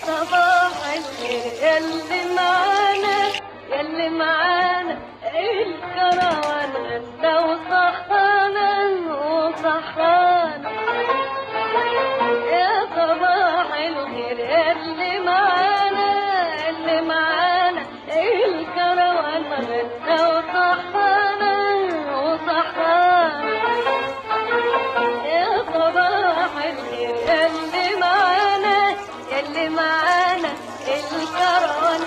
صباح الخير ياللي معانا ياللي معانا الكروان غدا وصحانا وصحانا. يا صباح الخير ياللي معانا اللي معانا الكروان غدا وصحانا وصحانا. يا صباح الخير ياللي معانا ياللي معانا الكروان